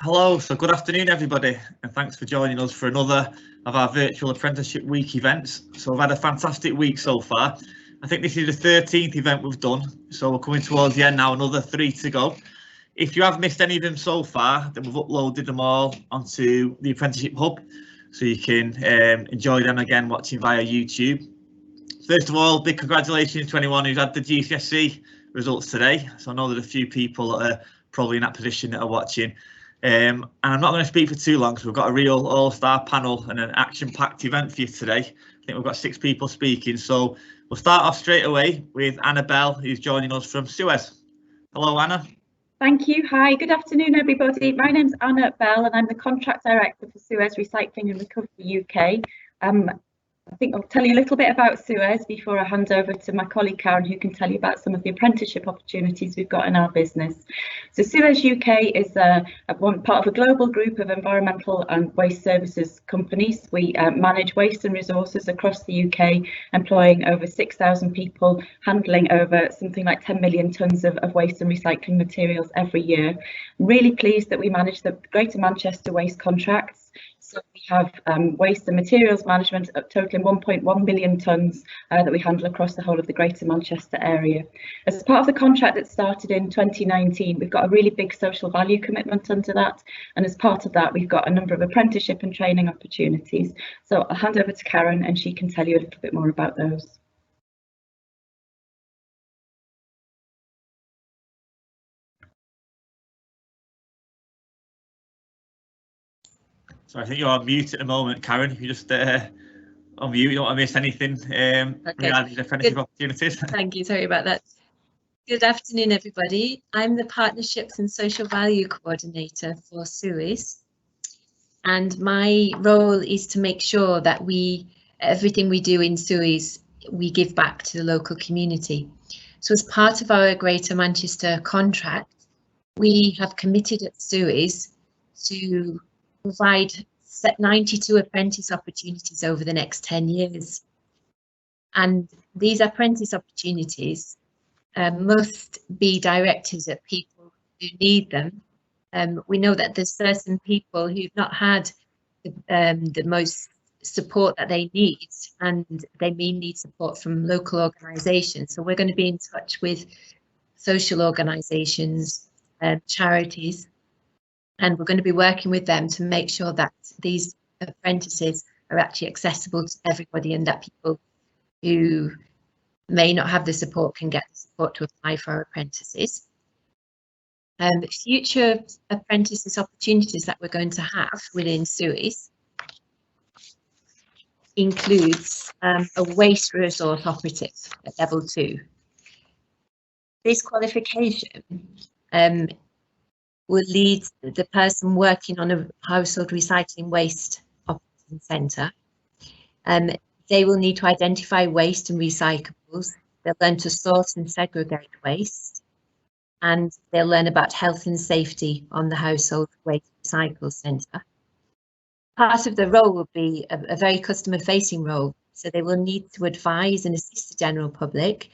Hello, so good afternoon everybody, and thanks for joining us for another of our virtual apprenticeship week events. So we've had a fantastic week so far. I think this is the 13th event we've done, so we're coming towards the end now, another 3 to go. If you have missed any of them so far, then we've uploaded them all onto the Apprenticeship Hub, so you can enjoy them again watching via YouTube. First of all, big congratulations to anyone who's had the GCSE results today. So I know there's a few people that are probably in that position that are watching. And I'm not going to speak for too long because we've got a real all-star panel and an action-packed event for you today. I think we've got 6 people speaking, so we'll start off straight away with Annabelle, who's joining us from Suez. Hello, Anna. Thank you. Hi, good afternoon, everybody. My name's Anna Bell and I'm the Contract Director for Suez Recycling and Recovery UK. I think I'll tell you a little bit about Suez before I hand over to my colleague Karen, who can tell you about some of the apprenticeship opportunities we've got in our business. So Suez UK is one part of a global group of environmental and waste services companies. We manage waste and resources across the UK, employing over 6,000 people, handling over something like 10 million tonnes of waste and recycling materials every year. I'm really pleased that we manage the Greater Manchester waste contracts. So we have waste and materials management totaling 1.1 million tonnes that we handle across the whole of the Greater Manchester area. As part of the contract that started in 2019, we've got a really big social value commitment under that. And as part of that, we've got a number of apprenticeship and training opportunities. So I'll hand over to Karen and she can tell you a little bit more about those. So I think you're on mute at the moment, Karen. You just on mute. You don't want to miss anything regarding apprenticeship opportunities. Thank you. Sorry about that. Good afternoon, everybody. I'm the Partnerships and Social Value Coordinator for Suez, and my role is to make sure that everything we do in Suez, we give back to the local community. So as part of our Greater Manchester contract, we have committed at Suez to provide 92 apprentice opportunities over the next 10 years. And these apprentice opportunities must be directed at people who need them. We know that there's certain people who've not had the most support that they need, and they may need support from local organisations. So we're going to be in touch with social organisations, charities, and we're going to be working with them to make sure that these apprentices are actually accessible to everybody, and that people who may not have the support can get the support to apply for our apprentices. Future apprentices opportunities that we're going to have within Suez includes a waste resource operative at level 2. This qualification will lead the person working on a household recycling waste operating centre. They will need to identify waste and recyclables. They'll learn to sort and segregate waste, and they'll learn about health and safety on the household waste recycle centre. Part of the role will be a very customer-facing role, so they will need to advise and assist the general public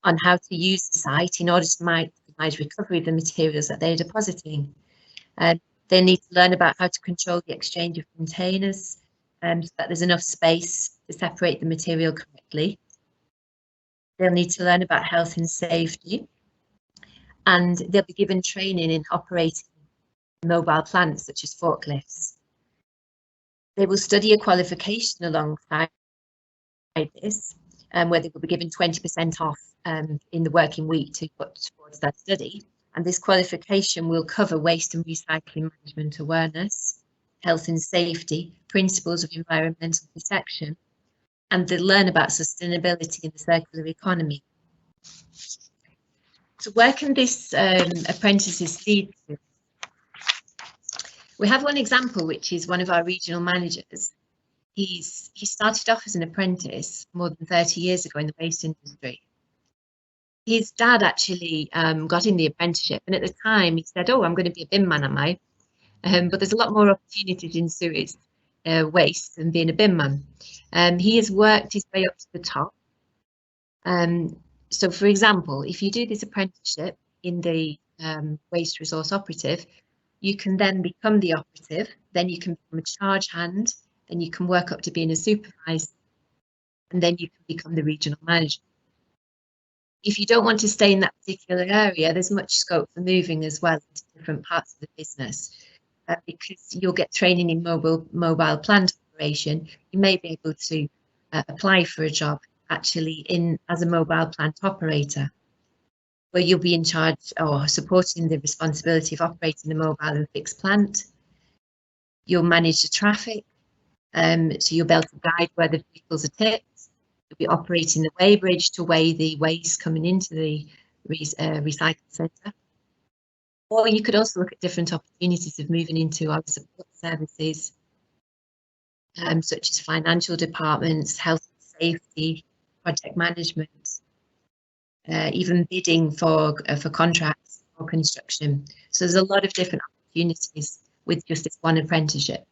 on how to use the site in order to maximize recovery of the materials that they're depositing. They need to learn about how to control the exchange of containers so that there's enough space to separate the material correctly. They'll need to learn about health and safety, and they'll be given training in operating mobile plants such as forklifts. They will study a qualification alongside this, where they will be given 20% off in the working week to put towards that study. And this qualification will cover waste and recycling management awareness, health and safety, principles of environmental protection, and they'll learn about sustainability in the circular economy. So where can this apprentices lead to? We have one example, which is one of our regional managers. He started off as an apprentice more than 30 years ago in the waste industry. His dad actually got in the apprenticeship, and at the time he said, "Oh, I'm going to be a bin man, am I?" But there's a lot more opportunities in Suez waste than being a bin man. He has worked his way up to the top. So, for example, if you do this apprenticeship in the waste resource operative, You can then become the operative, then you can become a charge hand, then you can work up to being a supervisor, and then you can become the regional manager. If you don't want to stay in that particular area, there's much scope for moving as well into different parts of the business, because you'll get training in mobile plant operation. You may be able to apply for a job actually as a mobile plant operator, where you'll be in charge or supporting the responsibility of operating the mobile and fixed plant. You'll manage the traffic, so you'll be able to guide where the vehicles are tipped. You'll be operating the weighbridge to weigh the waste coming into the recycling centre. Or you could also look at different opportunities of moving into our support services, such as financial departments, health and safety, project management, even bidding for contracts or construction. So there's a lot of different opportunities with just this one apprenticeship.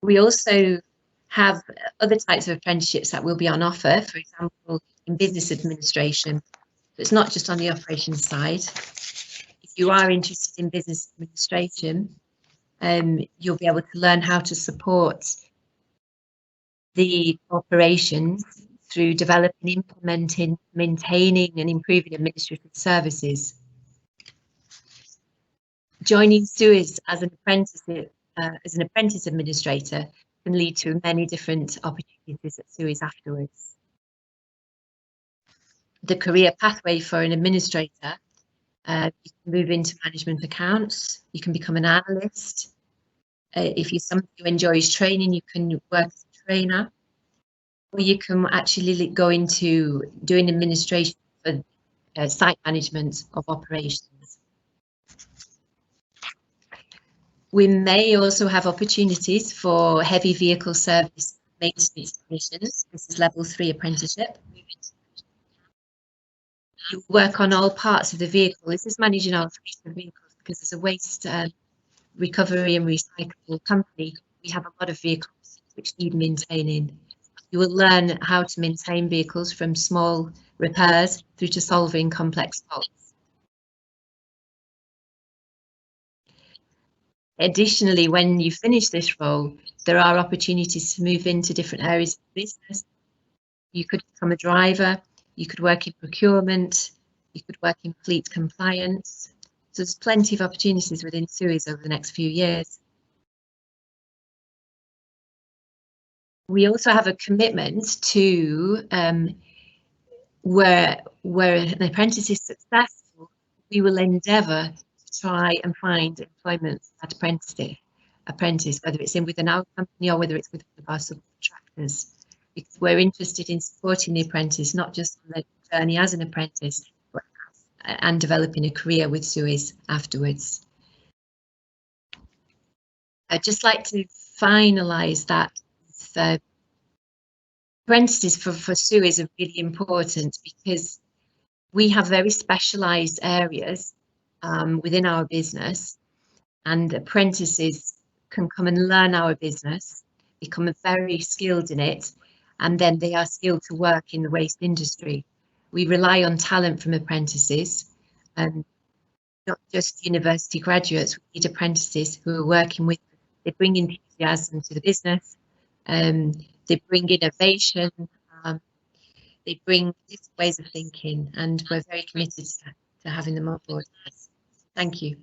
We also have other types of apprenticeships that will be on offer, for example, in business administration. So it's not just on the operations side. If you are interested in business administration, you'll be able to learn how to support the operations through developing, implementing, maintaining and improving administrative services. Joining Suez as an apprentice administrator can lead to many different opportunities at Suez afterwards. The career pathway for an administrator, you can move into management accounts, you can become an analyst. If you're somebody who enjoys training, you can work as a trainer, or you can actually go into doing administration for site management of operations. We may also have opportunities for heavy vehicle service maintenance technicians. This is level 3 apprenticeship. You work on all parts of the vehicle. This is managing our fleet of vehicles because as a waste recovery and recycle company, we have a lot of vehicles which need maintaining. You will learn how to maintain vehicles from small repairs through to solving complex faults. Additionally, when you finish this role, there are opportunities to move into different areas of business. You could become a driver, you could work in procurement, you could work in fleet compliance. So there's plenty of opportunities within Suez over the next few years. We also have a commitment to where an apprentice is successful, we will endeavour to try and find employment for that apprentice, whether it's within our company or whether it's with our subcontractors, because we're interested in supporting the apprentice, not just on the journey as an apprentice, but and developing a career with Suez afterwards. I'd just like to finalise that apprentices for Suez are really important because we have very specialised areas within our business, and apprentices can come and learn our business, become very skilled in it, and then they are skilled to work in the waste industry. We rely on talent from apprentices, and not just university graduates. We need apprentices who are working with, they bring enthusiasm to the business, they bring innovation, they bring different ways of thinking, and we're very committed to having them on board. Thank you.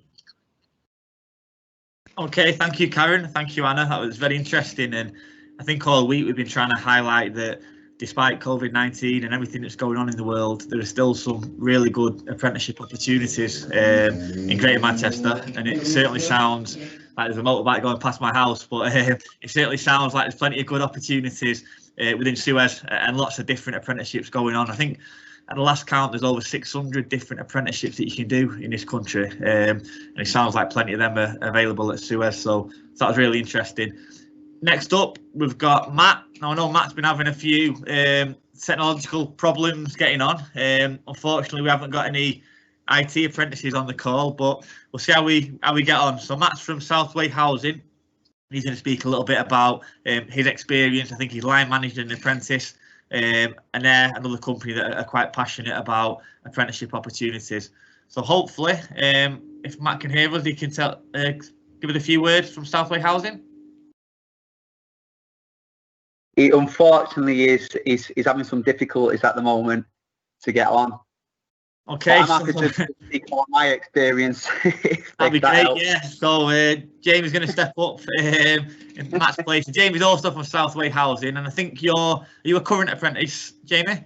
Okay, thank you, Karen. Thank you, Anna. That was very interesting, and I think all week we've been trying to highlight that despite COVID-19 and everything that's going on in the world, there are still some really good apprenticeship opportunities in Greater Manchester, and it certainly sounds like there's a motorbike going past my house, but it certainly sounds like there's plenty of good opportunities within Suez and lots of different apprenticeships going on. I think at the last count there's over 600 different apprenticeships that you can do in this country, and it sounds like plenty of them are available at Suez, so that was really interesting. Next up, we've got Matt. Now, I know Matt's been having a few technological problems getting on. Unfortunately, we haven't got any IT apprentices on the call, but we'll see how we get on. So Matt's from Southways Housing. He's going to speak a little bit about his experience. I think he's line manager and apprentice, and they're another company that are quite passionate about apprenticeship opportunities. So hopefully if Matt can hear us, he can tell, give it a few words from Southways Housing. He unfortunately is having some difficulties at the moment to get on. Okay, I'm happy to speak on my experience. That'd be great, yeah. So Jamie's going to step up in Matt's place. Jamie's also from Southways Housing, and I think are you a current apprentice, Jamie?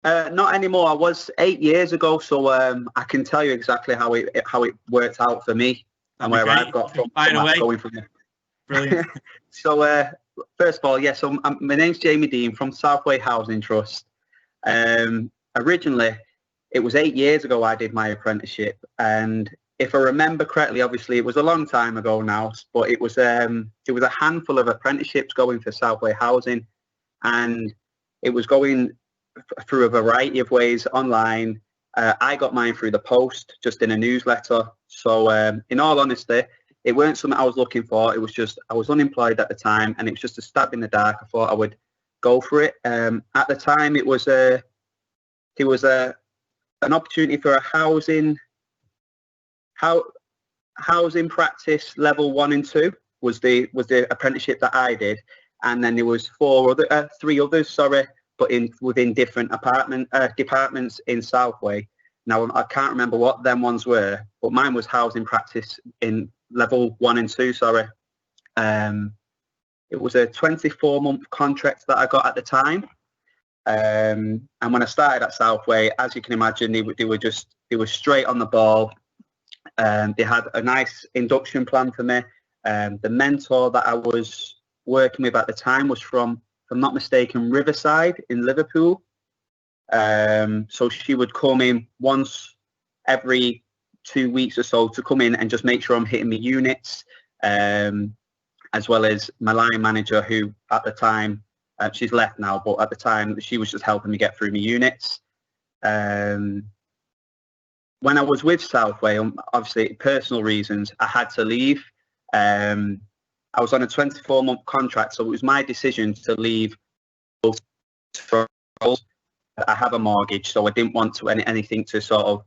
Not anymore. I was 8 years ago, so I can tell you exactly how it worked out for me and where I've got from going from there. Brilliant. So first of all, yeah. So my name's Jamie Dean from Southways Housing Trust. Originally, it was 8 years ago I did my apprenticeship, and if I remember correctly, obviously it was a long time ago now, but it was a handful of apprenticeships going for Southways Housing, and it was going through a variety of ways online. I got mine through the post, just in a newsletter. So in all honesty, it weren't something I was looking for. It was just, I was unemployed at the time, and it was just a stab in the dark. I thought I would go for it. At the time, it was an opportunity for a housing practice level 1 and 2 was the apprenticeship that I did, and then there was three others, but within different departments in Southways. Now I can't remember what them ones were, but mine was housing practice in level 1 and 2. It was a 24-month contract that I got at the time. And when I started at Southways, as you can imagine, they were straight on the ball. They had a nice induction plan for me. The mentor that I was working with at the time was from, if I'm not mistaken, Riverside in Liverpool. So she would come in once every 2 weeks or so to come in and just make sure I'm hitting my units, as well as my line manager, who at the time, she's left now, but at the time she was just helping me get through my units. When I was with Southways, obviously personal reasons, I had to leave. I was on a 24-month contract, so it was my decision to leave. I have a mortgage, so I didn't want anything to sort of,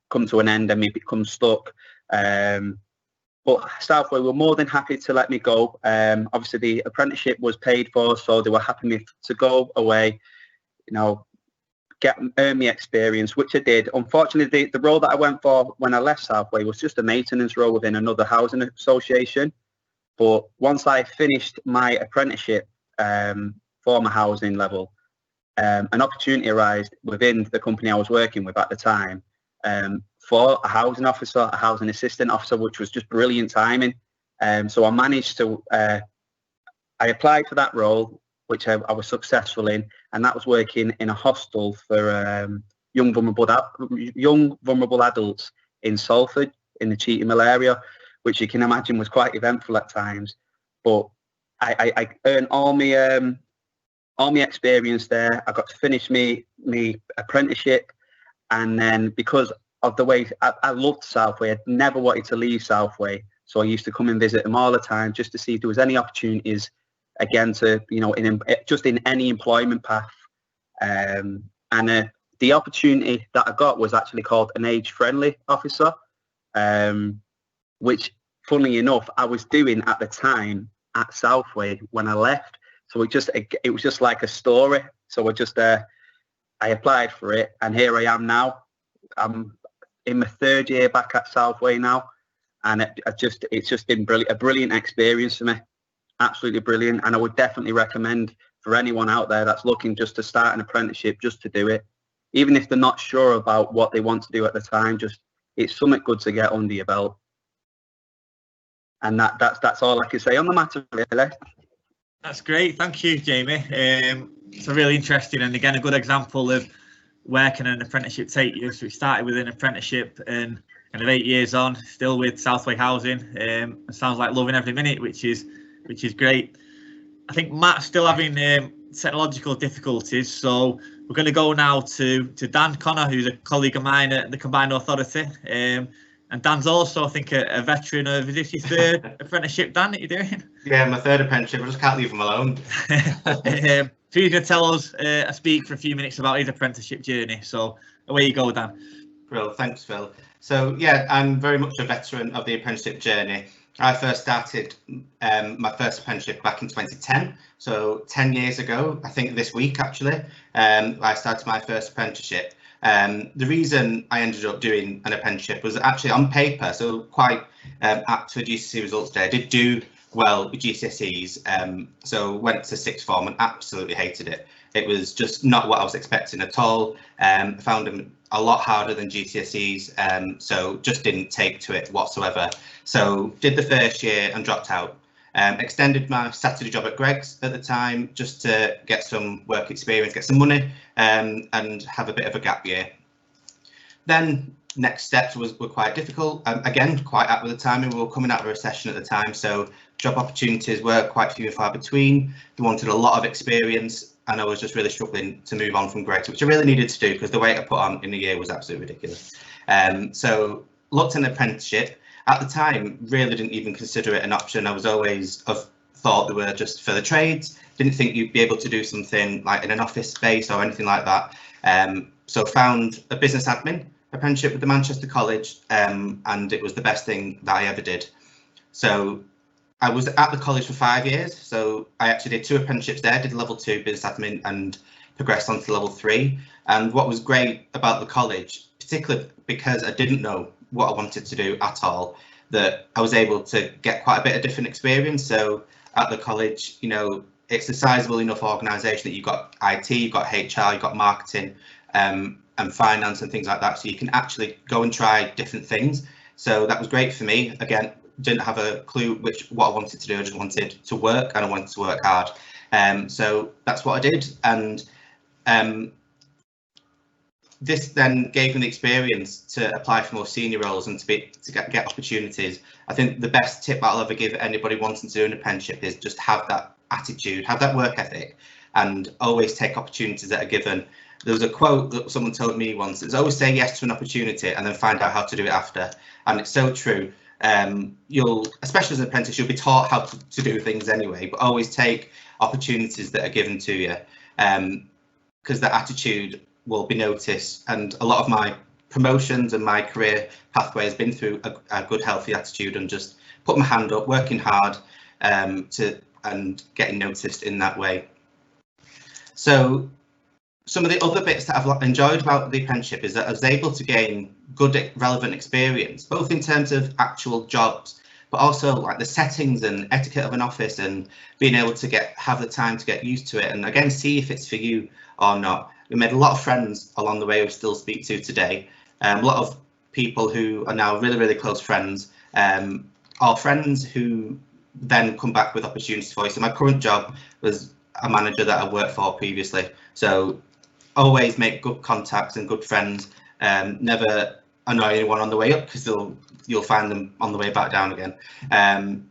come to an end and me become stuck. But Southways were more than happy to let me go. Obviously, the apprenticeship was paid for, so they were happy me to go away, earn me experience, which I did. Unfortunately, the role that I went for when I left Southways was just a maintenance role within another housing association. But once I finished my apprenticeship for my housing level, an opportunity arose within the company I was working with at the time for a housing officer, a housing assistant officer, which was just brilliant timing. So I managed to, I applied for that role, which I was successful in, and that was working in a hostel for young vulnerable adults in Salford, in the Cheetham Hill area, which you can imagine was quite eventful at times. But I earned all my experience there. I got to finish me apprenticeship, and then because of the way I loved Southways, I'd never wanted to leave Southways, so I used to come and visit them all the time just to see if there was any opportunities again to just in any employment path. And the opportunity that I got was actually called an age-friendly officer, which, funnily enough, I was doing at the time at Southways when I left. So it was just like a story. So I applied for it, and here I am now. I'm in my 3rd year back at Southways now, and it's just been a brilliant experience for me. Absolutely brilliant, and I would definitely recommend for anyone out there that's looking just to start an apprenticeship, just to do it, even if they're not sure about what they want to do at the time. It's something good to get under your belt, and that's all I can say on the matter, really. That's great, thank you, Jamie. It's a really interesting and again a good example of where can an apprenticeship take you. So we started with an apprenticeship and kind of 8 years on, still with Southways Housing. It sounds like loving every minute, which is great. I think Matt's still having technological difficulties, so we're going to go now to Dan Connor, who's a colleague of mine at the Combined Authority. And Dan's also, I think, a veteran of, is this your 3rd apprenticeship, Dan, that you're doing? Yeah, my 3rd apprenticeship. I just can't leave him alone. So he's going to tell us, speak for a few minutes about his apprenticeship journey. So away you go, Dan. Well, thanks, Phil. So yeah, I'm very much a veteran of the apprenticeship journey. I first started my first apprenticeship back in 2010, so 10 years ago, I think this week actually, I started my first apprenticeship. The reason I ended up doing an apprenticeship was actually on paper, so quite apt for GCSE results day. I did do well with GCSEs, so went to sixth form and absolutely hated it. It was just not what I was expecting at all. I found them a lot harder than GCSEs, so just didn't take to it whatsoever. So did the first year and dropped out. Extended my Saturday job at Greggs at the time just to get some work experience, get some money, and have a bit of a gap year. Then next steps were quite difficult. Again, quite apt with the timing. We were coming out of a recession at the time, so job opportunities were quite few and far between. They wanted a lot of experience, and I was just really struggling to move on from Greggs, which I really needed to do because the weight I put on in a year was absolutely ridiculous. So looked at an apprenticeship. At the time, really didn't even consider it an option. I was always thought they were just for the trades. Didn't think you'd be able to do something like in an office space or anything like that. So found a business admin apprenticeship with the Manchester College, and it was the best thing that I ever did. So I was at the college for 5 years. So I actually did 2 apprenticeships there, did level 2 business admin and progressed on to level 3. And what was great about the college, particularly because I didn't know what I wanted to do at all, that I was able to get quite a bit of different experience. So at the college, you know, it's a sizable enough organisation that you've got IT, you've got HR, you've got marketing, and finance and things like that. So you can actually go and try different things. So that was great for me. Again, didn't have a clue what I wanted to do. I just wanted to work, and I wanted to work hard. So that's what I did. And this then gave me the experience to apply for more senior roles and to get opportunities. I think the best tip I'll ever give anybody wanting to do an apprenticeship is just have that attitude, have that work ethic, and always take opportunities that are given. There was a quote that someone told me once: it's always say yes to an opportunity and then find out how to do it after. And it's so true. You'll, especially as an apprentice, you'll be taught how to do things anyway, but always take opportunities that are given to you, because that attitude will be noticed. And a lot of my promotions and my career pathway has been through a good, healthy attitude and just put my hand up, working hard, and getting noticed in that way. So some of the other bits that I've enjoyed about the apprenticeship is that I was able to gain good, relevant experience, both in terms of actual jobs, but also like the settings and etiquette of an office, and being able to have the time to get used to it, and again see if it's for you or not. We made a lot of friends along the way we still speak to today. A lot of people who are now really, really close friends, are friends who then come back with opportunities for you. So my current job was a manager that I worked for previously. So always make good contacts and good friends. Never annoy anyone on the way up, because you'll find them on the way back down again. And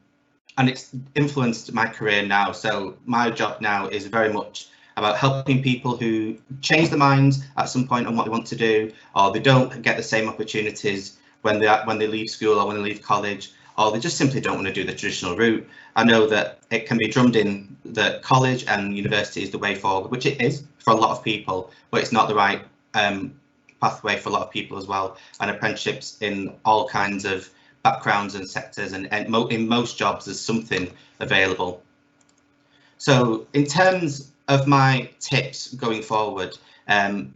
it's influenced my career now. So my job now is very much about helping people who change their minds at some point on what they want to do, or they don't get the same opportunities when they leave school or when they leave college, or they just simply don't want to do the traditional route. I know that it can be drummed in that college and university is the way forward, which it is for a lot of people, but it's not the right pathway for a lot of people as well. And apprenticeships in all kinds of backgrounds and sectors, and in most jobs there's something available. So in terms of my tips going forward,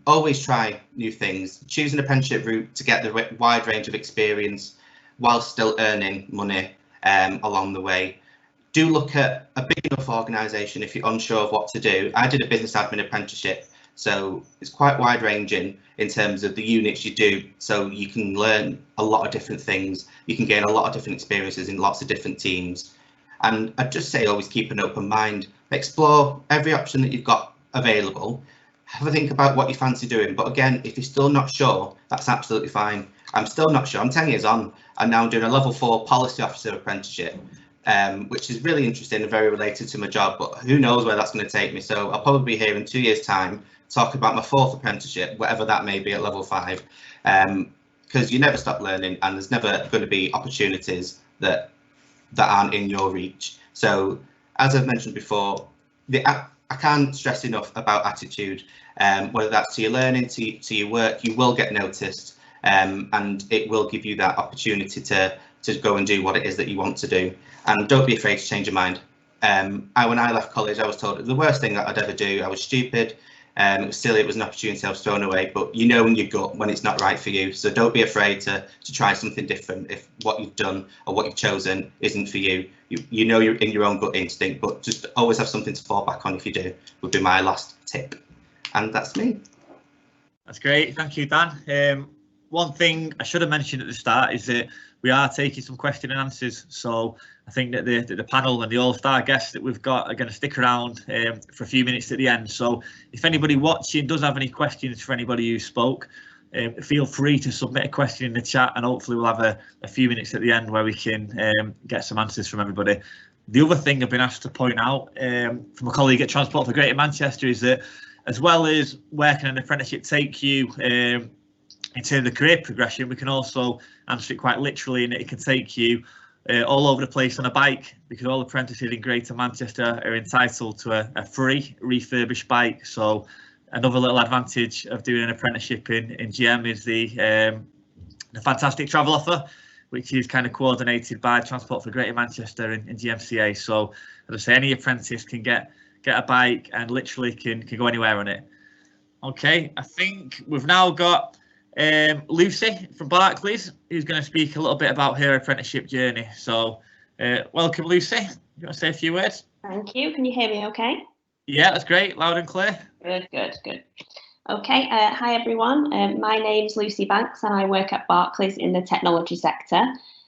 always try new things. Choose an apprenticeship route to get the wide range of experience while still earning money along the way. Do look at a big enough organisation if you're unsure of what to do. I did a business admin apprenticeship, so it's quite wide ranging in terms of the units you do, so you can learn a lot of different things. You can gain a lot of different experiences in lots of different teams. And I'd just say always keep an open mind. Explore every option that you've got available. Have a think about what you fancy doing. But again, if you're still not sure, that's absolutely fine. I'm still not sure. I'm 10 years on, and now I'm doing a level 4 policy officer apprenticeship, which is really interesting and very related to my job, but who knows where that's going to take me. So I'll probably be here in 2 years' time talking about my 4th apprenticeship, whatever that may be at level 5, because you never stop learning, and there's never going to be opportunities that aren't in your reach. So as I've mentioned before, I can't stress enough about attitude, whether that's to your learning, to your work. You will get noticed. and it will give you that opportunity to go and do what it is that you want to do. And don't be afraid to change your mind. When I left college, I was told the worst thing that I'd ever do. I was stupid. It was silly. It was an opportunity I was thrown away. But you know in your gut when it's not right for you. So don't be afraid to try something different if what you've done or what you've chosen isn't for you. You know you're in your own gut instinct, but just always have something to fall back on if you do, would be my last tip. And that's me. That's great. Thank you, Dan. One thing I should have mentioned at the start is that we are taking some question and answers. So I think that the panel and the all-star guests that we've got are going to stick around for a few minutes at the end. So if anybody watching does have any questions for anybody who spoke, feel free to submit a question in the chat, and hopefully we'll have a few minutes at the end where we can get some answers from everybody. The other thing I've been asked to point out from a colleague at Transport for Greater Manchester is that as well as where can an apprenticeship take you in terms of career progression, we can also answer it quite literally, and it can take you all over the place on a bike, because all apprentices in Greater Manchester are entitled to a free refurbished bike. So another little advantage of doing an apprenticeship in GM is the fantastic travel offer, which is kind of coordinated by Transport for Greater Manchester and GMCA. So as I say, any apprentice can get a bike and literally can go anywhere on it. Okay, I think we've now got Lucy from Barclays, who's going to speak a little bit about her apprenticeship journey. So welcome, Lucy. You want to say a few words? Thank you. Can you hear me okay? Yeah, that's great. Loud and clear. Good. Okay. Hi, everyone. My name's Lucy Banks, and I work at Barclays in the technology sector,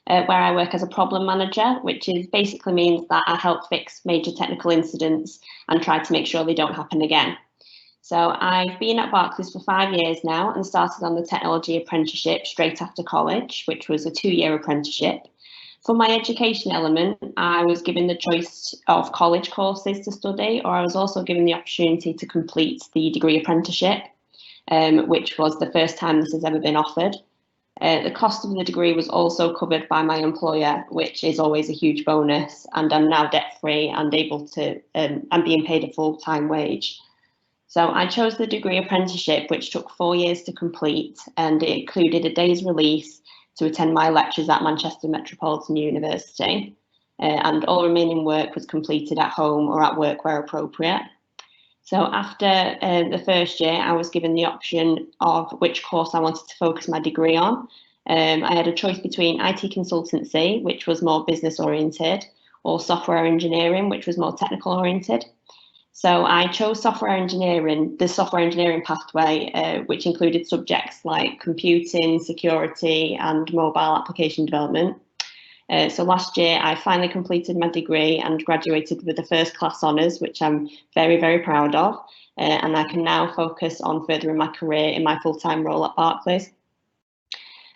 where I work as a problem manager, which basically means that I help fix major technical incidents and try to make sure they don't happen again. So I've been at Barclays for 5 years now and started on the technology apprenticeship straight after college, which was a 2-year apprenticeship. For my education element, I was given the choice of college courses to study, or I was also given the opportunity to complete the degree apprenticeship, which was the first time this has ever been offered. The cost of the degree was also covered by my employer, which is always a huge bonus, and I'm now debt-free and able to, I'm being paid a full-time wage. So I chose the degree apprenticeship, which took 4 years to complete, and it included a day's release to attend my lectures at Manchester Metropolitan University, and all remaining work was completed at home or at work where appropriate. So after the first year, I was given the option of which course I wanted to focus my degree on. I had a choice between IT consultancy, which was more business oriented, or software engineering, which was more technical oriented. So I chose software engineering, the software engineering pathway, which included subjects like computing, security, and mobile application development. So last year, I finally completed my degree and graduated with a first class honours, which I'm very, very proud of. And I can now focus on furthering my career in my full-time role at Barclays.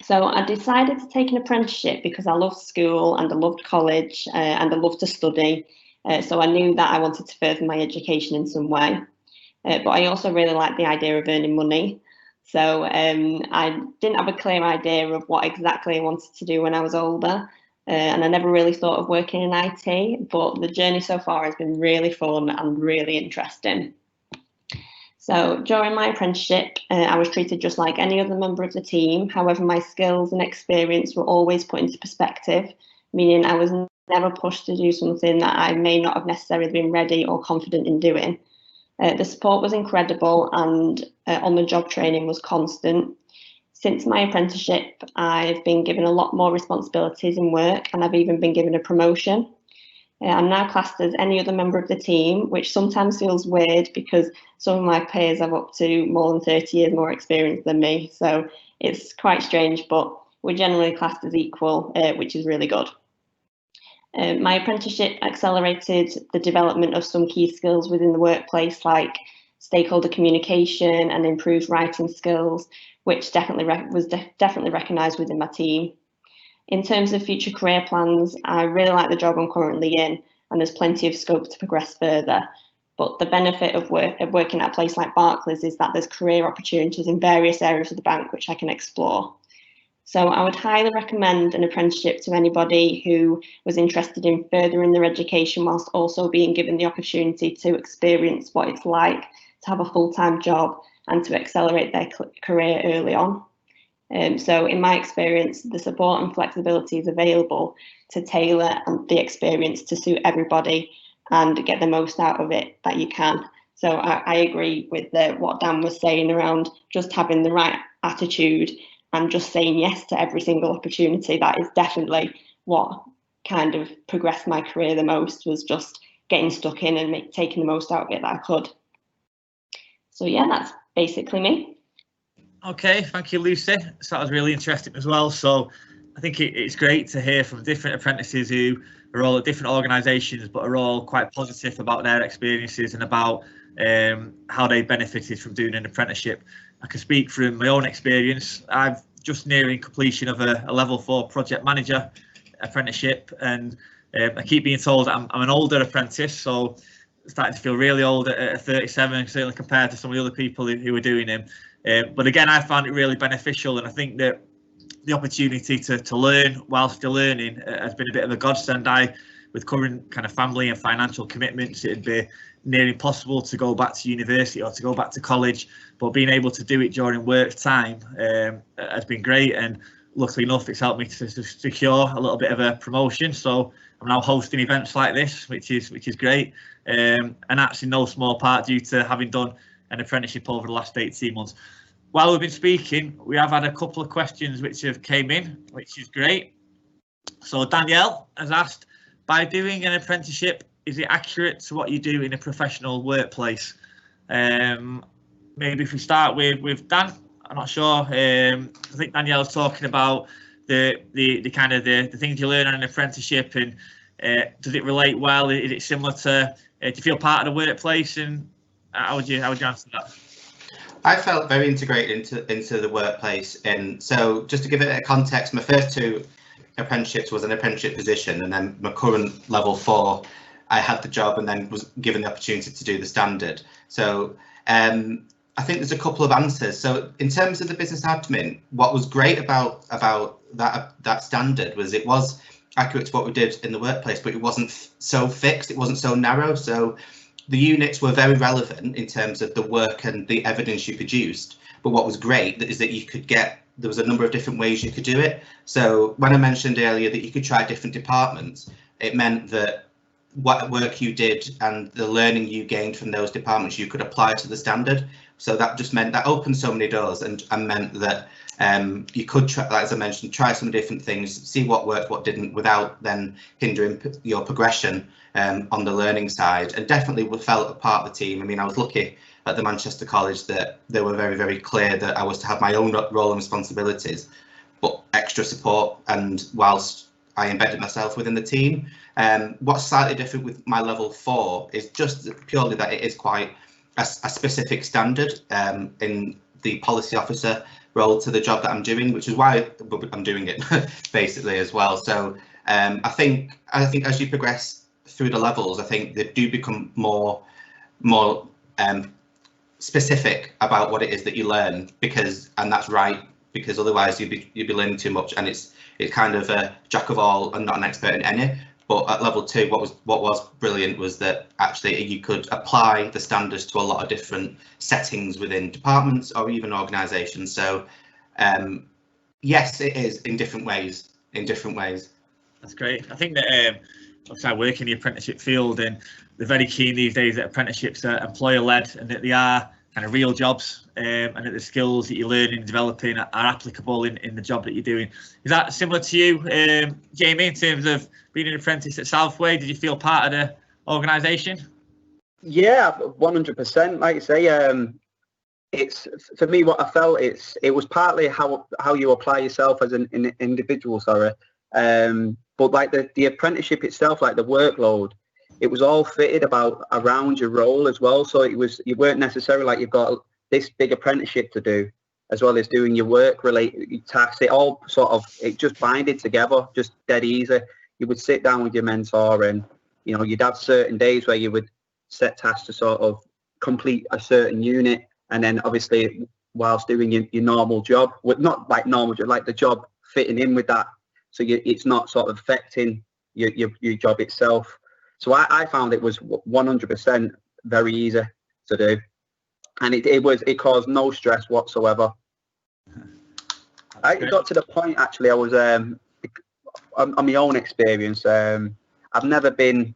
So I decided to take an apprenticeship because I loved school and I loved college and I loved to study. So I knew that I wanted to further my education in some way. But I also really liked the idea of earning money. So I didn't have a clear idea of what exactly I wanted to do when I was older. And I never really thought of working in IT, but the journey so far has been really fun and really interesting. So during my apprenticeship, I was treated just like any other member of the team. However, my skills and experience were always put into perspective, meaning I was never pushed to do something that I may not have necessarily been ready or confident in doing. The support was incredible, and on-the-job training was constant. Since my apprenticeship, I've been given a lot more responsibilities in work, and I've even been given a promotion. I'm now classed as any other member of the team, which sometimes feels weird because some of my peers have up to more than 30 years more experience than me. So it's quite strange, but we're generally classed as equal, which is really good. My apprenticeship accelerated the development of some key skills within the workplace, like stakeholder communication and improved writing skills, which was definitely recognised within my team. In terms of future career plans, I really like the job I'm currently in, and there's plenty of scope to progress further. But the benefit of working at a place like Barclays is that there's career opportunities in various areas of the bank which I can explore. So I would highly recommend an apprenticeship to anybody who was interested in furthering their education whilst also being given the opportunity to experience what it's like to have a full-time job and to accelerate their career early on. So in my experience, the support and flexibility is available to tailor the experience to suit everybody and get the most out of it that you can. So I agree with what Dan was saying around just having the right attitude and just saying yes to every single opportunity. That is definitely what kind of progressed my career the most, was just getting stuck in and taking the most out of it that I could. So yeah, that's basically me. Okay, thank you, Lucy. So that was really interesting as well. So I think it's great to hear from different apprentices who are all at different organisations, but are all quite positive about their experiences and about how they benefited from doing an apprenticeship. I can speak from my own experience. I've just nearing completion of a level 4 project manager apprenticeship, and I keep being told I'm an older apprentice, so starting to feel really old at 37, certainly compared to some of the other people who are doing them. But again, I found it really beneficial, and I think that the opportunity to learn whilst still learning has been a bit of a godsend. With current kind of family and financial commitments, it'd be near impossible to go back to university or to go back to college, but being able to do it during work time has been great, and luckily enough it's helped me to secure a little bit of a promotion, so I'm now hosting events like this, which is great, and that's in no small part due to having done an apprenticeship over the last 18 months. While we've been speaking, we have had a couple of questions which have came in, which is great. So Danielle has asked, by doing an apprenticeship, is it accurate to what you do in a professional workplace? Maybe if we start with Dan, I'm not sure. I think Danielle's talking about the kind of the things you learn on an apprenticeship, and does it relate well? Is it similar to? Do you feel part of the workplace, and how would you answer that? I felt very integrated into the workplace, and so just to give it a context, my first 2 apprenticeships was an apprenticeship position, and then my current level 4, I had the job and then was given the opportunity to do the standard. So I think there's a couple of answers. So in terms of the business admin, what was great about that standard was it was accurate to what we did in the workplace, but it wasn't so fixed, it wasn't so narrow. So the units were very relevant in terms of the work and the evidence you produced. But what was great is that there was a number of different ways you could do it. So when I mentioned earlier that you could try different departments, it meant that what work you did and the learning you gained from those departments you could apply to the standard. So that just meant that opened so many doors, and meant that you could try, as I mentioned, try some different things, see what worked, what didn't, without then hindering your progression on the learning side. And definitely we felt a part of the team. I mean, I was lucky at the Manchester College that they were very, very clear that I was to have my own role and responsibilities, but extra support, and whilst I embedded myself within the team. What's slightly different with my level 4 is just purely that it is quite a specific standard in the policy officer role to the job that I'm doing, which is why I'm doing it basically as well. So I think as you progress through the levels, I think they do become more specific about what it is that you learn, and that's right, because otherwise you'd be learning too much, and it's kind of a jack of all and not an expert in any. But at level 2, what was brilliant was that actually you could apply the standards to a lot of different settings within departments or even organisations. So yes, it is in different ways. That's great. I think that obviously I work in the apprenticeship field, and they're very keen these days that apprenticeships are employer-led, and that they are kind of real jobs, and that the skills that you're learning and developing are applicable in the job that you're doing. Is that similar to you, Jamie, in terms of being an apprentice at Southways? Did you feel part of the organisation? Yeah, 100%. Like you say, it's, for me, what I felt, it was partly how you apply yourself as an individual, but like the apprenticeship itself, like the workload, it was all fitted around your role as well. So you weren't necessarily like you've got this big apprenticeship to do as well as doing your work related tasks. It all it just binded together, just dead easy. You would sit down with your mentor, and you'd have certain days where you would set tasks to sort of complete a certain unit, and then obviously whilst doing your normal job, not like normal job, like the job fitting in with that, so it's not sort of affecting your job itself. So I found it was 100% very easy to do, and it caused no stress whatsoever. I got to the point, actually, I was, on my own experience, I've never been,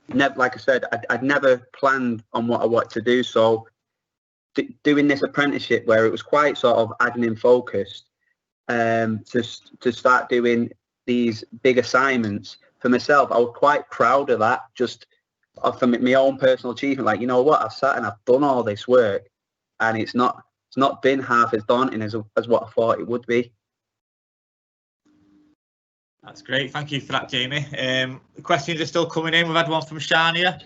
like I said, I'd never planned on what I wanted to do. So doing this apprenticeship where it was quite sort of admin focused, to start doing these big assignments for myself, I was quite proud of that, just for my own personal achievement. Like, you know what, I've sat and I've done all this work, and it's not been half as daunting as what I thought it would be. That's great. Thank you for that, Jamie. The questions are still coming in. We've had one from Shania.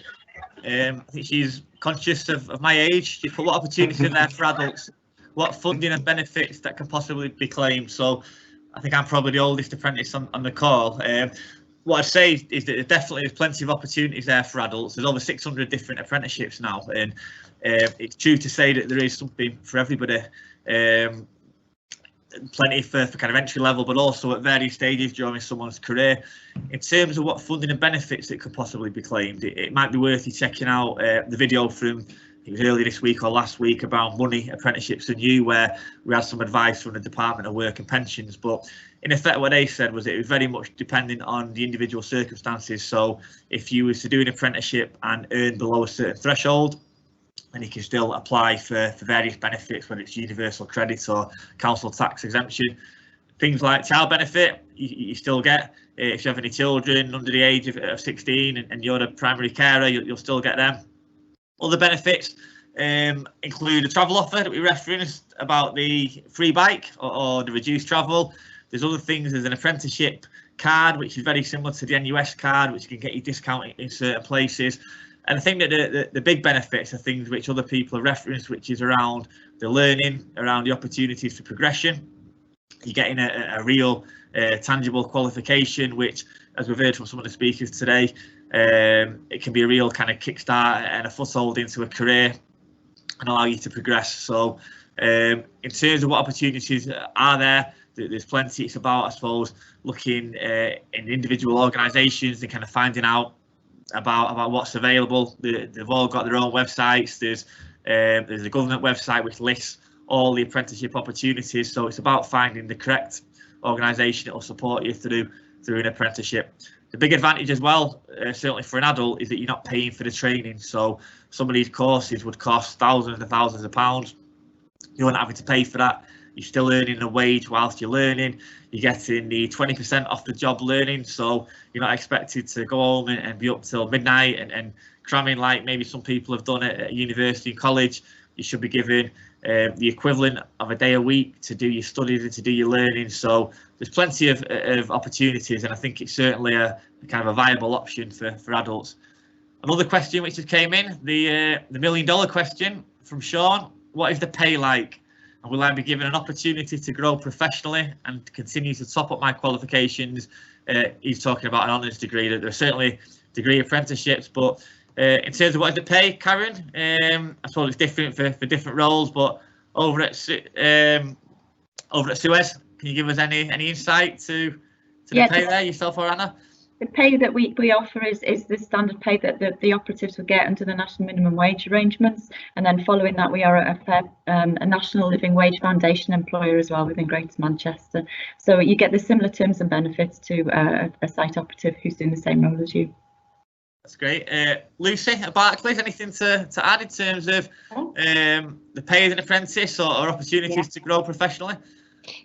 I think she's conscious of my age. She put, what opportunities are there for adults? What funding and benefits that can possibly be claimed? So I think I'm probably the oldest apprentice on the call. What I'd say is that there definitely is plenty of opportunities there for adults. There's over 600 different apprenticeships now, and it's true to say that there is something for everybody. Plenty for kind of entry level, but also at various stages during someone's career. In terms of what funding and benefits that could possibly be claimed, it might be worth you checking out the video from, it was earlier this week or last week, about money, apprenticeships and you, where we had some advice from the Department of Work and Pensions. But in effect, what they said was it was very much dependent on the individual circumstances. So if you was to do an apprenticeship and earn below a certain threshold, and you can still apply for various benefits, whether it's universal credit or council tax exemption. Things like child benefit, you still get. If you have any children under the age of 16 and you're a primary carer, you'll still get them. Other benefits include a travel offer that we referenced about the free bike or the reduced travel. There's other things, there's an apprenticeship card, which is very similar to the NUS card, which can get you discount in certain places. And I think that the big benefits are things which other people have referenced, which is around the learning, around the opportunities for progression. You're getting a real tangible qualification, which, as we've heard from some of the speakers today, it can be a real kind of kickstart and a foothold into a career and allow you to progress. So in terms of what opportunities are there, there's plenty. It's about, I suppose, looking in individual organisations and kind of finding out about what's available. They've all got their own websites. There's a government website which lists all the apprenticeship opportunities. So it's about finding the correct organisation that will support you through an apprenticeship. The big advantage as well, certainly for an adult, is that you're not paying for the training. So some of these courses would cost thousands and thousands of pounds. You're not having to pay for that. You're still earning a wage whilst you're learning. You're getting the 20% off the job learning, so you're not expected to go home and be up till midnight and cramming like maybe some people have done at university and college. You should be given the equivalent of a day a week to do your studies and to do your learning. So there's plenty of opportunities, and I think it's certainly a kind of a viable option for adults. Another question which just came in, the $1 million question from Sean: what is the pay like? And will I be given an opportunity to grow professionally and continue to top up my qualifications? He's talking about an honours degree. There are certainly degree apprenticeships, but in terms of what is the pay, Karen, I suppose it's different for different roles. But over at Suez, can you give us any insight to the pay there, yourself or Anna? The pay that we offer is the standard pay that the operatives would get under the national minimum wage arrangements, and then following that we are a National Living Wage Foundation employer as well within Greater Manchester. So you get the similar terms and benefits to a site operative who's doing the same role as you. That's great. Lucy at Barclays, anything to add in terms of the pay as an apprentice or opportunities to grow professionally?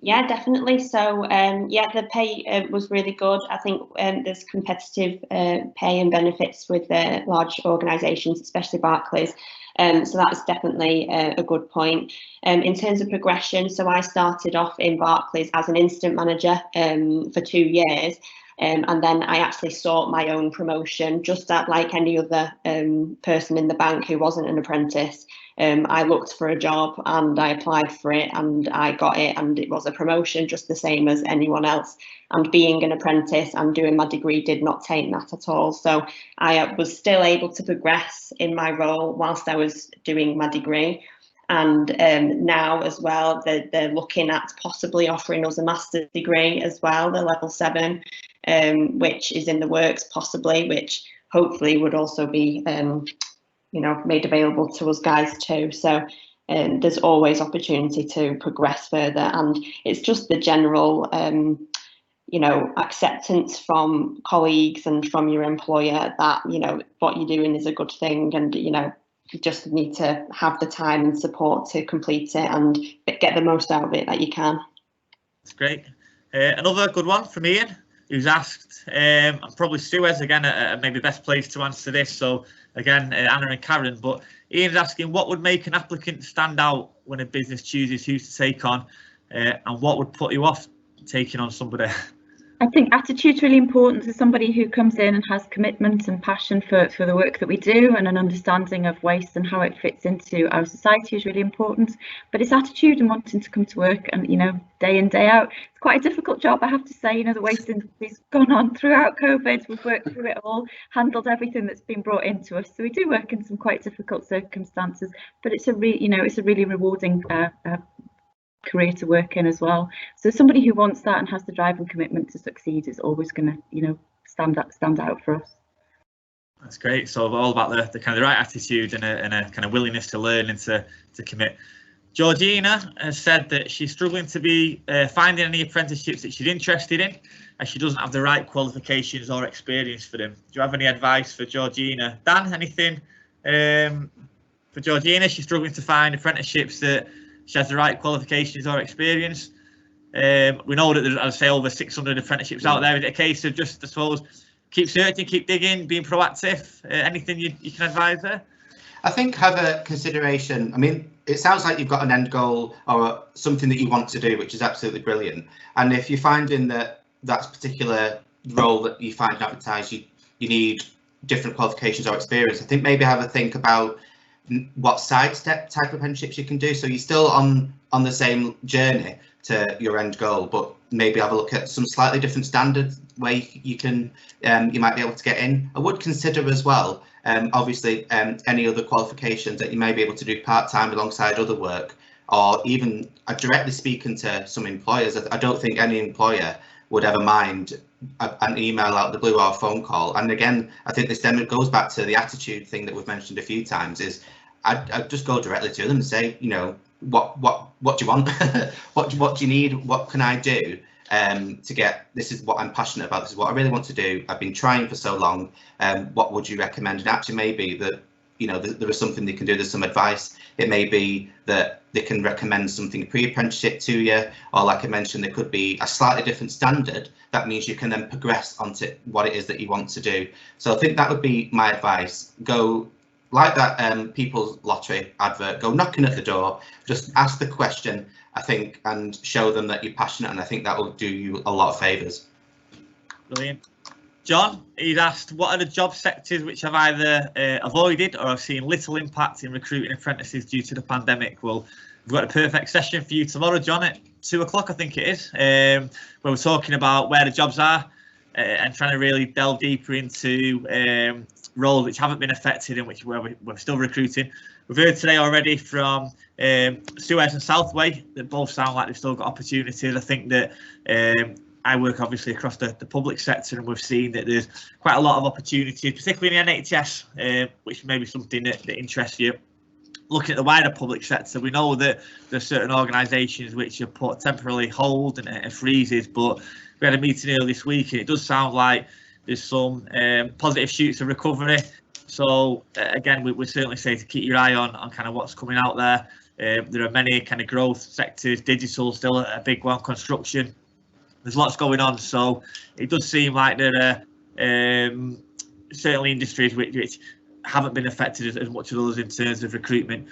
Yeah, definitely. So yeah, the pay was really good. I think there's competitive pay and benefits with large organisations, especially Barclays. So that's definitely a good point. In terms of progression, so I started off in Barclays as an instant manager for 2 years. And then I actually sought my own promotion, just like any other person in the bank who wasn't an apprentice. I looked for a job and I applied for it and I got it, and it was a promotion just the same as anyone else. And being an apprentice and doing my degree did not taint that at all. So I was still able to progress in my role whilst I was doing my degree. And now as well, they're looking at possibly offering us a master's degree as well, the level 7, which is in the works possibly, which hopefully would also be made available to us guys too. So there's always opportunity to progress further, and it's just the general acceptance from colleagues and from your employer that what you're doing is a good thing, and you just need to have the time and support to complete it and get the most out of it that you can. That's great. Another good one from Ian, who's asked, and probably Suez again, maybe best place to answer this. So again, Anna and Karen, but Ian's asking, what would make an applicant stand out when a business chooses who to take on, and what would put you off taking on somebody? I think attitude's really important to somebody who comes in and has commitment and passion for the work that we do, and an understanding of waste and how it fits into our society is really important. But it's attitude and wanting to come to work and, day in, day out. It's quite a difficult job, I have to say. The waste industry's gone on throughout COVID. We've worked through it all, handled everything that's been brought into us. So we do work in some quite difficult circumstances, but it's a really rewarding career to work in as well. So somebody who wants that and has the drive and commitment to succeed is always going to stand out for us. That's great. So all about the kind of the right attitude and a kind of willingness to learn and to commit. Georgina has said that she's struggling to be finding any apprenticeships that she's interested in, as she doesn't have the right qualifications or experience for them. Do you have any advice for Georgina? Dan, anything for Georgina? She's struggling to find apprenticeships that she has the right qualifications or experience. We know that there's, as I say, over 600 apprenticeships out there. Is it a case of just, I suppose, keep searching, keep digging, being proactive? Anything you can advise there? I think have a consideration. I mean, it sounds like you've got an end goal or something that you want to do, which is absolutely brilliant. And if you're finding that particular role that you find advertised, you need different qualifications or experience, I think maybe have a think about what sidestep type of apprenticeships you can do. So you're still on the same journey to your end goal, but maybe have a look at some slightly different standards where you can you might be able to get in. I would consider as well, obviously, any other qualifications that you may be able to do part-time alongside other work, or even directly speaking to some employers. I don't think any employer would ever mind an email out of the blue or a phone call. And again, I think this then goes back to the attitude thing that we've mentioned a few times. Is I'd just go directly to them and say, what do you want? what do you need? What can I do to get? This is what I'm passionate about. This is what I really want to do. I've been trying for so long. What would you recommend? And actually, maybe that there is something they can do. There's some advice. It may be that they can recommend something pre-apprenticeship to you, or like I mentioned, there could be a slightly different standard. That means you can then progress onto what it is that you want to do. So I think that would be my advice. Go like that People's Lottery advert, go knocking at the door, just ask the question, I think, and show them that you're passionate, and I think that will do you a lot of favours. Brilliant. John, he's asked, what are the job sectors which have either avoided or have seen little impact in recruiting apprentices due to the pandemic? Well, we've got a perfect session for you tomorrow, John, at 2 o'clock, I think it is, where we're talking about where the jobs are and trying to really delve deeper into roles which haven't been affected and where we're still recruiting. We've heard today already from Suez and Southway that both sound like they've still got opportunities. I think that I work obviously across the public sector, and we've seen that there's quite a lot of opportunities, particularly in the NHS, which may be something that interests you. Looking at the wider public sector, we know that there's certain organisations which are put temporarily hold and freezes, but we had a meeting earlier this week and it does sound like there's some positive shoots of recovery. So again, we certainly say to keep your eye on kind of what's coming out there. There are many kind of growth sectors, digital still a big one, construction. There's lots going on, so it does seem like there are certainly industries which haven't been affected as much as others in terms of recruitment.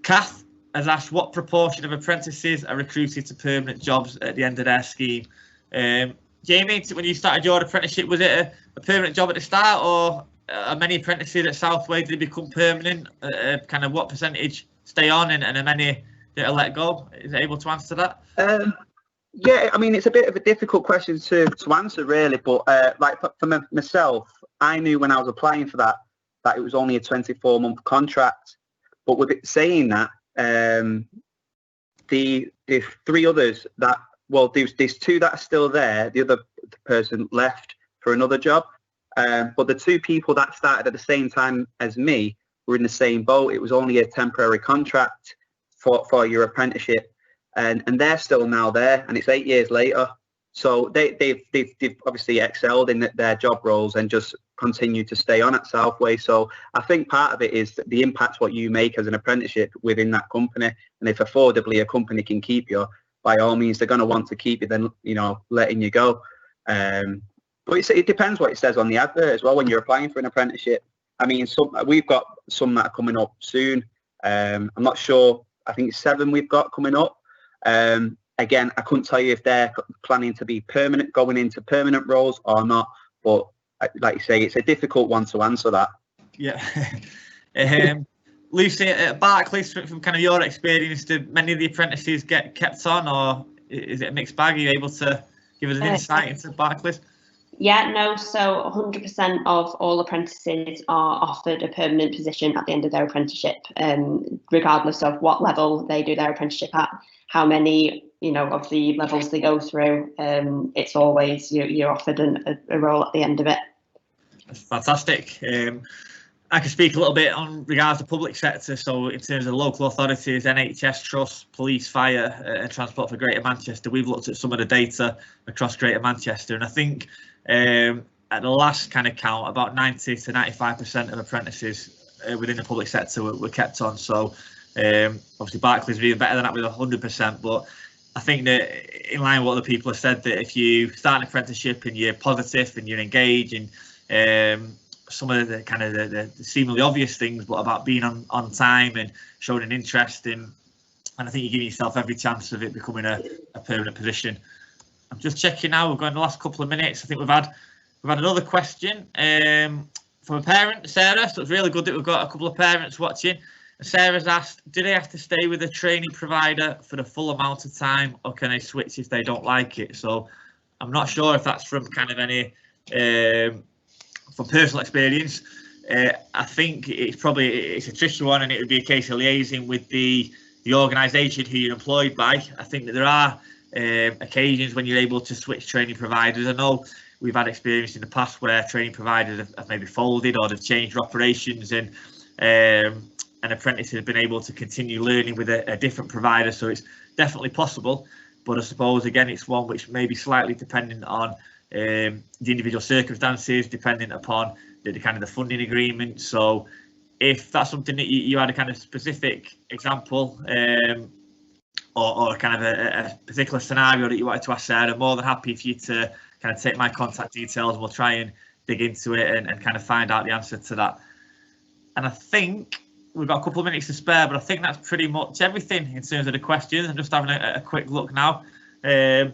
Kath has asked, what proportion of apprentices are recruited to permanent jobs at the end of their scheme? Jamie, when you started your apprenticeship, was it a permanent job at the start, or are many apprentices at Southways, did they become permanent? Kind of what percentage stay on and are many that are let go? Is it able to answer that? Yeah, I mean, it's a bit of a difficult question to answer, really. But like for myself, I knew when I was applying for that it was only a 24-month contract. But with it saying that, the three others that, well, there's two that are still there. The other person left for another job. But the two people that started at the same time as me were in the same boat. It was only a temporary contract. for your apprenticeship, and they're still now there, and it's 8 years later. So they've obviously excelled in their job roles and just continue to stay on at Southways. So I think part of it is the impact what you make as an apprenticeship within that company, and if affordably a company can keep you, by all means they're going to want to keep you than, you know, letting you go. But it depends what it says on the advert as well when you're applying for an apprenticeship. I mean, we've got some that are coming up soon. I'm not sure. I think 7 we've got coming up. Again, I couldn't tell you if they're planning to be permanent, going into permanent roles or not. But like you say, it's a difficult one to answer that. Yeah. Lucy, at Barclays, from kind of your experience, do many of the apprentices get kept on, or is it a mixed bag? Are you able to give us an insight into Barclays? Yeah, no, so 100% of all apprentices are offered a permanent position at the end of their apprenticeship, regardless of what level they do their apprenticeship at, how many, you know, of the levels they go through. It's always you're offered a role at the end of it. That's fantastic. I can speak a little bit on regards to public sector. So in terms of local authorities, NHS Trust, police, fire and transport for Greater Manchester, we've looked at some of the data across Greater Manchester, and I think at the last kind of count, about 90 to 95% of apprentices within the public sector were kept on. So obviously Barclays are even better than that with 100%, but I think that in line with what the people have said, that if you start an apprenticeship and you're positive and you're engaged, and some of the kind of the seemingly obvious things, but about being on time and showing an interest in, and I think you're giving yourself every chance of it becoming a permanent position. I'm just checking now. We've got in the last couple of minutes. I think we've had another question from a parent, Sarah. So it's really good that we've got a couple of parents watching. Sarah's asked, do they have to stay with a training provider for the full amount of time, or can they switch if they don't like it? So I'm not sure if that's from kind of any from personal experience. I think it's a tricky one, and it would be a case of liaising with the organisation who you're employed by. I think that there are occasions when you're able to switch training providers. I know we've had experience in the past where training providers have maybe folded or they've changed their operations, and an apprentice has been able to continue learning with a different provider. So it's definitely possible, but I suppose again it's one which may be slightly dependent on the individual circumstances, depending upon the kind of the funding agreement. So if that's something that you had a kind of specific example or kind of a particular scenario that you wanted to ask Sarah, I'm more than happy for you to kind of take my contact details, and we'll try and dig into it and kind of find out the answer to that. And I think we've got a couple of minutes to spare, but I think that's pretty much everything in terms of the questions. I'm just having a quick look now. We've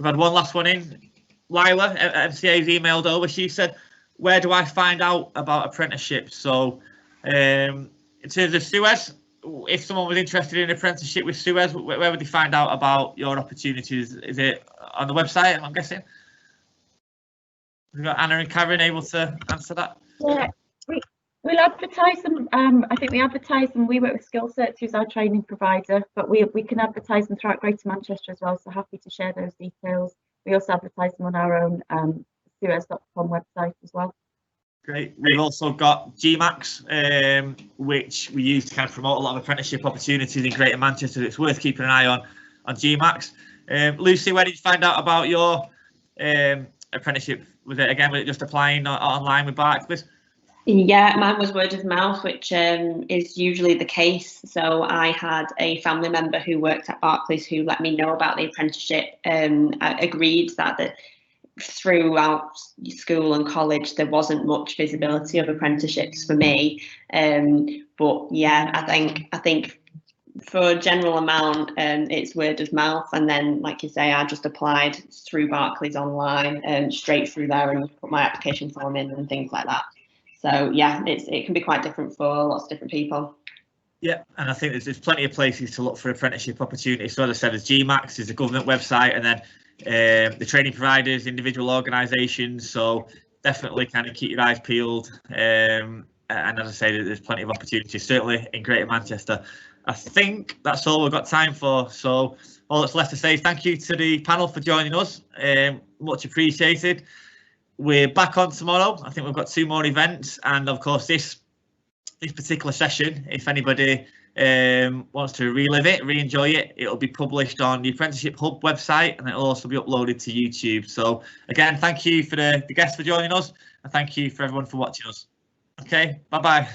had one last one in. Lila at MCA's emailed over. She said, where do I find out about apprenticeships? So in terms of Suez, if someone was interested in an apprenticeship with Suez, where would they find out about your opportunities? Is it on the website, I'm guessing? We've got Anna and Karen able to answer that. Yeah, we'll advertise them. I think we advertise them. We work with SkillSearch, who's our training provider, but we can advertise them throughout Greater Manchester as well. So happy to share those details. We also advertise them on our own suez.com website as well. Great. We've also got GMAX, which we use to kind of promote a lot of apprenticeship opportunities in Greater Manchester. It's worth keeping an eye on GMAX. Lucy, where did you find out about your apprenticeship? Was it just applying online with Barclays? Yeah, mine was word of mouth, which is usually the case. So I had a family member who worked at Barclays who let me know about the apprenticeship. I agreed that throughout school and college there wasn't much visibility of apprenticeships for me. But yeah, I think for a general amount, it's word of mouth, and then, like you say, I just applied through Barclays online, straight through there, and put my application form in and things like that. So yeah, it can be quite different for lots of different people. Yeah, and I think there's plenty of places to look for apprenticeship opportunities. So as I said, there's GMAX, there's a government website, and then the training providers, individual organisations. So definitely kind of keep your eyes peeled. And as I say, there's plenty of opportunities, certainly in Greater Manchester. I think that's all we've got time for. So all that's left to say is thank you to the panel for joining us. Much appreciated. We're back on tomorrow. I think we've got 2 more events, and of course this particular session, if anybody wants to relive it, re-enjoy it, it'll be published on the Apprenticeship Hub website, and it'll also be uploaded to YouTube. So again, thank you for the guests for joining us, and thank you for everyone for watching us. Okay, bye bye.